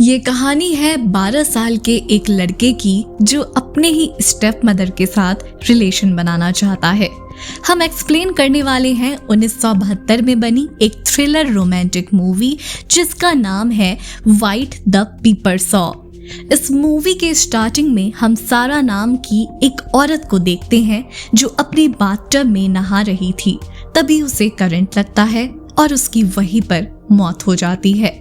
ये कहानी है 12 साल के एक लड़के की जो अपने ही स्टेप मदर के साथ रिलेशन बनाना चाहता है। हम एक्सप्लेन करने वाले हैं 1972 में बनी एक थ्रिलर रोमांटिक मूवी जिसका नाम है व्हाइट द पीपर सॉ। इस मूवी के स्टार्टिंग में हम सारा नाम की एक औरत को देखते हैं जो अपनी बाथटब में नहा रही थी। तभी उसे करंट लगता है और उसकी वहीं पर मौत हो जाती है।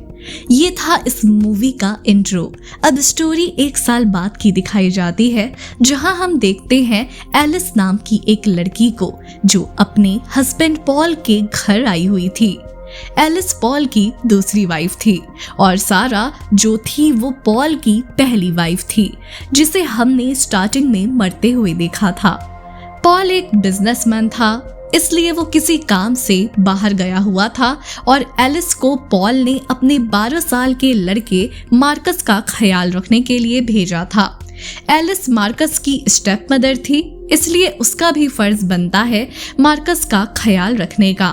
ये था इस मूवी का इंट्रो। अब स्टोरी 1 साल बाद की दिखाई जाती है, जहां हम देखते हैं एलिस नाम की एक लड़की को जो अपने हस्बैंड पॉल के घर आई हुई थी। एलिस पॉल की दूसरी वाइफ थी और सारा जो थी वो पॉल की पहली वाइफ थी, जिसे हमने स्टार्टिंग में मरते हुए देखा था। पॉल एक बिजनेसमैन था, इसलिए वो किसी काम से बाहर गया हुआ था और एलिस को पॉल ने अपने 12 साल के लड़के मार्कस का ख्याल रखने के लिए भेजा था। एलिस मार्कस की स्टेप मदर थी, इसलिए उसका भी फर्ज बनता है मार्कस का ख्याल रखने का।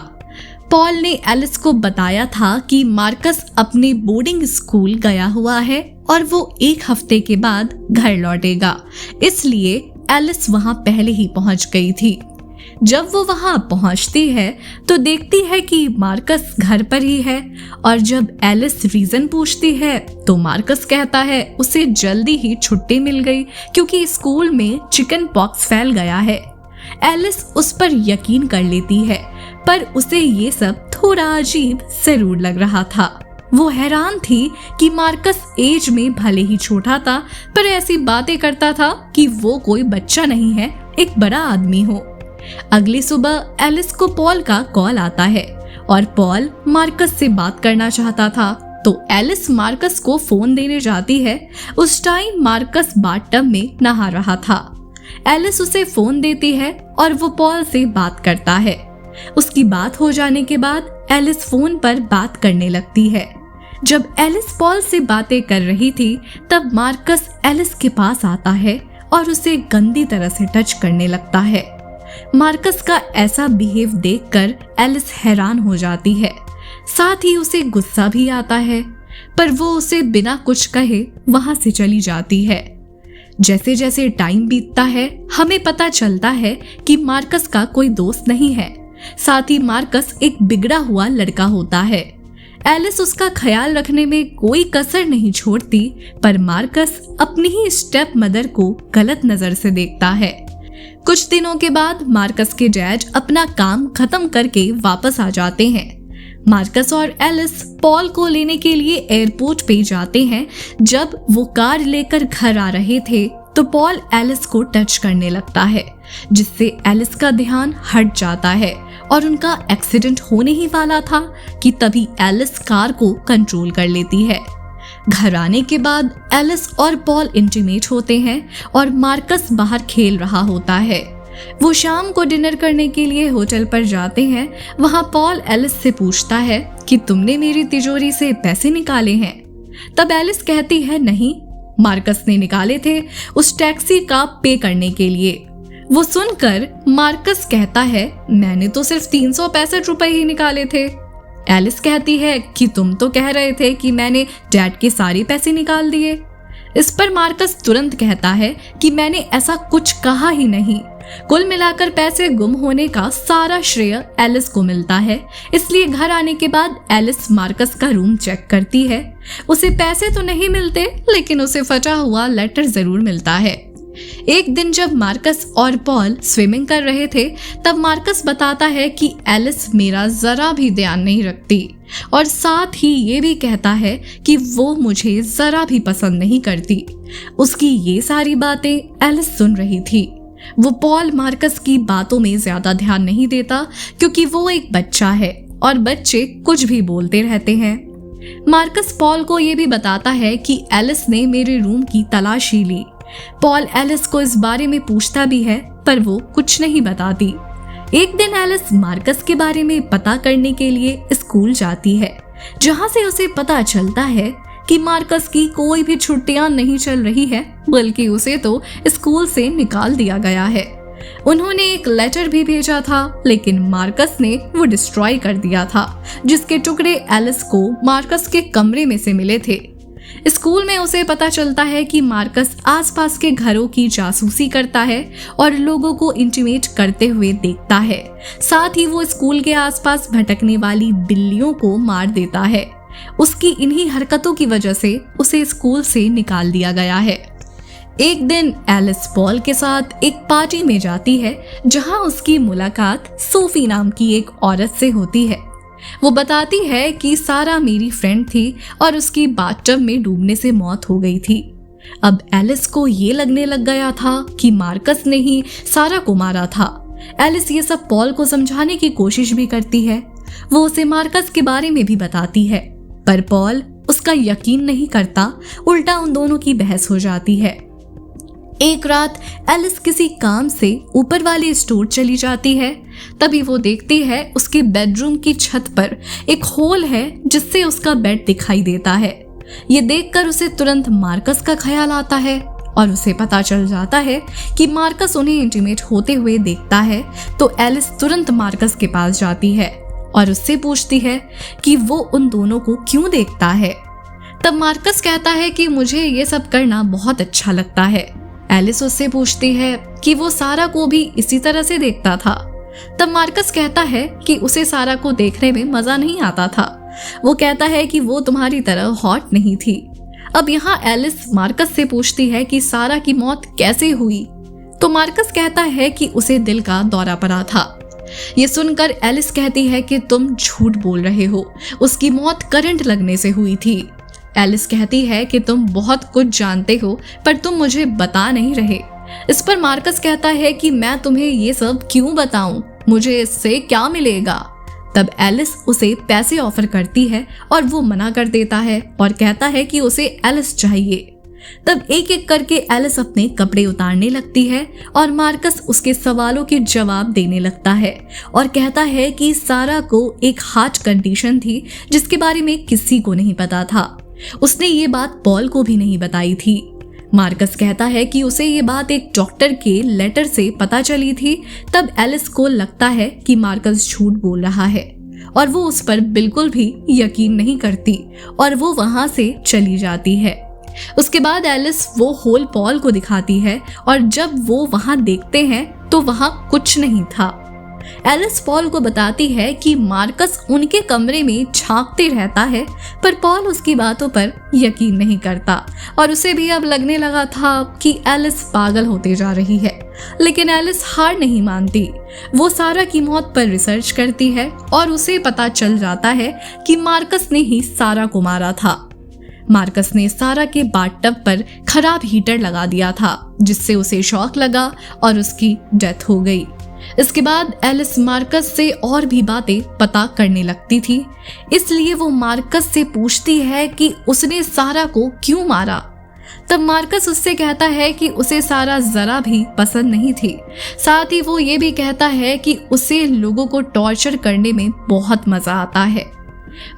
पॉल ने एलिस को बताया था कि मार्कस अपने बोर्डिंग स्कूल गया हुआ है और वो 1 हफ्ते के बाद घर लौटेगा, इसलिए एलिस वहां पहले ही पहुंच गई थी। जब वो वहां पहुंचती है तो देखती है कि मार्कस घर पर ही है और जब एलिस रीजन पूछती है तो मार्कस कहता है उसे जल्दी ही छुट्टी मिल गई क्योंकि स्कूल में चिकन पॉक्स फैल गया है। एलिस उस पर यकीन कर लेती है, पर उसे ये सब थोड़ा अजीब जरूर लग रहा था। वो हैरान थी कि मार्कस एज में भले ही छोटा था, पर ऐसी बातें करता था कि वो कोई बच्चा नहीं है, एक बड़ा आदमी हो। अगली सुबह एलिस को पॉल का कॉल आता है और पॉल मार्कस से बात करना चाहता था, तो एलिस मार्कस को फोन देने जाती है। उस टाइम मार्कस बाथटब में नहा रहा था। एलिस उसे फोन देती है और वो पॉल से बात करता है। उसकी बात हो जाने के बाद एलिस फोन पर बात करने लगती है। जब एलिस पॉल से बातें कर रही थी तब मार्कस एलिस के पास आता है और उसे गंदी तरह से टच करने लगता है। मार्कस का ऐसा बिहेव देखकर एलिस हैरान हो जाती है, साथ ही उसे गुस्सा भी आता है, पर वो उसे बिना कुछ कहे वहां से चली जाती है। जैसे जैसे टाइम बीतता है हमें पता चलता है कि मार्कस का कोई दोस्त नहीं है, साथ ही मार्कस एक बिगड़ा हुआ लड़का होता है। एलिस उसका ख्याल रखने में कोई कसर नहीं छोड़ती, पर मार्कस अपनी ही स्टेप मदर को गलत नजर से देखता है। कुछ दिनों के बाद मार्कस के डैड अपना काम खत्म करके वापस आ जाते हैं। मार्कस और एलिस पॉल को लेने के लिए एयरपोर्ट पे जाते हैं। जब वो कार लेकर घर आ रहे थे तो पॉल एलिस को टच करने लगता है, जिससे एलिस का ध्यान हट जाता है और उनका एक्सीडेंट होने ही वाला था कि तभी एलिस कार को कंट्रोल कर लेती है। घर आने के बाद एलिस और पॉल इंटीमेट होते हैं और मार्कस बाहर खेल रहा होता है। वो शाम को डिनर करने के लिए होटल पर जाते हैं। वहां पॉल एलिस से पूछता है कि तुमने मेरी तिजोरी से पैसे निकाले हैं? तब एलिस कहती है नहीं, मार्कस ने निकाले थे उस टैक्सी का पे करने के लिए। वो सुनकर मार्कस कहता है मैंने तो सिर्फ 365 रुपए ही निकाले थे। एलिस कहती है कि तुम तो कह रहे थे कि मैंने डैड के सारे पैसे निकाल दिए। इस पर मार्कस तुरंत कहता है कि मैंने ऐसा कुछ कहा ही नहीं। कुल मिलाकर पैसे गुम होने का सारा श्रेय एलिस को मिलता है। इसलिए घर आने के बाद एलिस मार्कस का रूम चेक करती है। उसे पैसे तो नहीं मिलते, लेकिन उसे फटा हुआ लेटर जरूर मिलता है। एक दिन जब मार्कस और पॉल स्विमिंग कर रहे थे तब मार्कस बताता है कि एलिस मेरा जरा भी ध्यान नहीं रखती और साथ ही ये भी कहता है कि वो मुझे जरा भी पसंद नहीं करती। उसकी ये सारी बातें एलिस सुन रही थी। वो पॉल मार्कस की बातों में ज्यादा ध्यान नहीं देता क्योंकि वो एक बच्चा है और बच्चे कुछ भी बोलते रहते हैं। मार्कस पॉल को ये भी बताता है कि एलिस ने मेरे रूम की तलाशी ली। पॉल एलिस को इस बारे में पूछता भी है, पर वो कुछ नहीं बताती। एक दिन एलिस मार्कस के बारे में पता करने के लिए स्कूल जाती है, जहां से उसे पता चलता है कि मार्कस की कोई भी छुट्टियां नहीं चल रही है, बल्कि उसे तो स्कूल से निकाल दिया गया है। उन्होंने एक लेटर भी भेजा था, लेकिन मार्कस ने वो डिस्ट्रॉय कर दिया था, जिसके टुकड़े एलिस को मार्कस के कमरे में से मिले थे। स्कूल में उसे पता चलता है कि मार्कस आसपास के घरों की जासूसी करता है और लोगों को इंटिमेट करते हुए देखता है। साथ ही वो स्कूल के आसपास भटकने वाली बिल्लियों को मार देता है। उसकी इन्हीं हरकतों की वजह से उसे स्कूल से निकाल दिया गया है। एक दिन एलिस पॉल के साथ एक पार्टी में जाती है जहां उसकी मुलाकात सोफी नाम की एक औरत से होती है। वो बताती है कि सारा मेरी फ्रेंड थी और उसकी बाथटब में डूबने से मौत हो गई थी। अब एलिस को ये लगने लग गया था कि मार्कस ने ही सारा को मारा था। एलिस ये सब पॉल को समझाने की कोशिश भी करती है। वो उसे मार्कस के बारे में भी बताती है, पर पॉल उसका यकीन नहीं करता। उल्टा उन दोनों की बहस हो जाती है। एक रात एलिस किसी काम से ऊपर वाले स्टोर चली जाती है। तभी वो देखती है उसके बेडरूम की छत पर एक होल है जिससे उसका बेड दिखाई देता है। ये देखकर उसे तुरंत मार्कस का ख्याल आता है और उसे पता चल जाता है कि मार्कस उन्हें इंटीमेट होते हुए देखता है। तो एलिस तुरंत मार्कस के पास जाती है और उससे पूछती है कि वो उन दोनों को क्यों देखता है। तब मार्कस कहता है कि मुझे ये सब करना बहुत अच्छा लगता है। एलिस उससे पूछती है कि वो सारा को भी इसी तरह से देखता था। तब मार्कस कहता है कि उसे सारा को देखने में मजा नहीं आता था। वो कहता है कि वो तुम्हारी तरह हॉट नहीं थी। अब यहाँ एलिस मार्कस से पूछती है कि सारा की मौत कैसे हुई। तो मार्कस कहता है कि उसे दिल का दौरा पड़ा था। ये सुनकर एलिस कहती है कि तुम झूठ बोल रहे हो, उसकी मौत करंट लगने से हुई थी। एलिस कहती है कि तुम बहुत कुछ जानते हो पर तुम मुझे बता नहीं रहे। इस पर मार्कस कहता है कि मैं तुम्हें ये सब क्यों बताऊं, मुझे इससे क्या मिलेगा। तब एलिस उसे पैसे ऑफर करती है और वो मना कर देता है और कहता है कि उसे एलिस चाहिए। तब एक एक करके एलिस अपने कपड़े उतारने लगती है और मार्कस उसके सवालों के जवाब देने लगता है और कहता है कि सारा को एक हार्ट कंडीशन थी जिसके बारे में किसी को नहीं पता था। उसने ये बात पॉल को भी नहीं बताई थी। मार्कस कहता है कि उसे ये बात एक डॉक्टर के लेटर से पता चली थी। तब एलिस को लगता है कि मार्कस झूठ बोल रहा है और वो उस पर बिल्कुल भी यकीन नहीं करती और वो वहां से चली जाती है। उसके बाद एलिस वो होल पॉल को दिखाती है और जब वो वहां देखते हैं तो वहां कुछ नहीं था। एलिस पॉल को बताती है कि मार्कस उनके कमरे में झांकते रहता है, पर पॉल उसकी बातों पर यकीन नहीं करता और उसे भी अब लगने लगा था कि एलिस पागल होते जा रही है। लेकिन एलिस हार नहीं मानती। वो सारा की मौत पर रिसर्च करती है और उसे पता चल जाता है कि मार्कस ने ही सारा को मारा था। मार्कस ने सारा के बाथटब पर खराब हीटर लगा दिया था जिससे उसे शॉक लगा और उसकी डेथ हो गई। इसके बाद एलिस मार्कस से और भी बातें पता करने लगती थी, इसलिए वो मार्कस से पूछती है कि उसने सारा को क्यों मारा। तब मार्कस उससे कहता है कि उसे सारा जरा भी पसंद नहीं थी। साथ ही वो ये भी कहता है कि उसे लोगों को टॉर्चर करने में बहुत मजा आता है।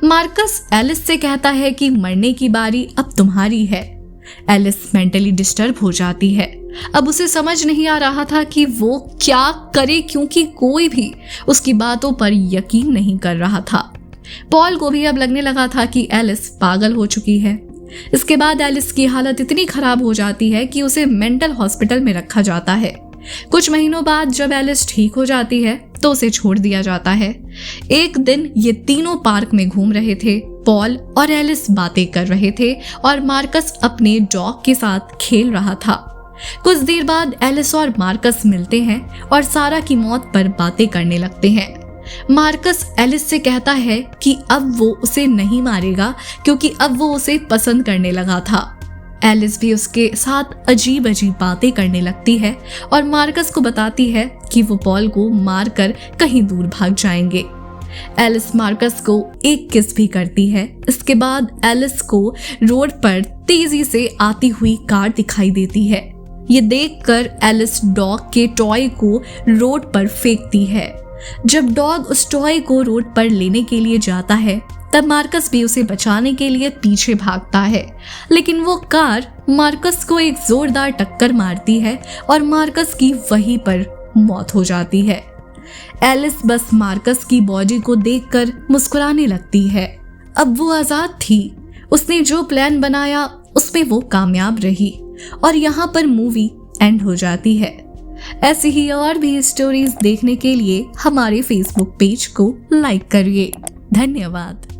मार्कस एलिस से कहता है कि मरने की बारी अब तुम्हारी है। एलिस मेंटली डिस्टर्ब हो जाती है। अब उसे समझ नहीं आ रहा था कि वो क्या करे क्योंकि कोई भी उसकी बातों पर यकीन नहीं कर रहा था। पॉल को भी अब लगने लगा था कि एलिस पागल हो चुकी है। इसके बाद एलिस की हालत इतनी खराब हो जाती है कि उसे मेंटल हॉस्पिटल में रखा जाता है। कुछ महीनों बाद जब एलिस ठीक हो जाती है तो उसे छोड़ दिया जाता है। एक दिन ये तीनों पार्क में घूम रहे थे। पॉल और एलिस बातें कर रहे थे और मार्कस अपने डॉग के साथ खेल रहा था। कुछ देर बाद एलिस और मार्कस मिलते हैं और सारा की मौत पर बातें करने लगते हैं। मार्कस एलिस से कहता है कि अब वो उसे नहीं मारेगा क्योंकि अब वो उसे पसंद करने लगा था। एलिस भी उसके साथ अजीब अजीब बातें करने लगती है और मार्कस को बताती है कि वो पॉल को मारकर कहीं दूर भाग जाएंगे। एलिस मार्कस को एक किस भी करती है। इसके बाद एलिस को रोड पर तेजी से आती हुई कार दिखाई देती है। ये देखकर एलिस डॉग के टॉय को रोड पर फेंकती है। जब डॉग उस टॉय को रोड पर लेने के लिए जाता है तब मार्कस भी उसे बचाने के लिए पीछे भागता है, लेकिन वो कार मार्कस को एक जोरदार टक्कर मारती है और मार्कस की वहीं पर मौत हो जाती है। एलिस बस मार्कस की बॉडी को देखकर मुस्कुराने लगती है। अब वो आजाद थी। उसने जो प्लान बनाया उसमें वो कामयाब रही और यहाँ पर मूवी एंड हो जाती है। ऐसी ही और भी स्टोरीज देखने के लिए हमारे फेसबुक पेज को लाइक करिए। धन्यवाद।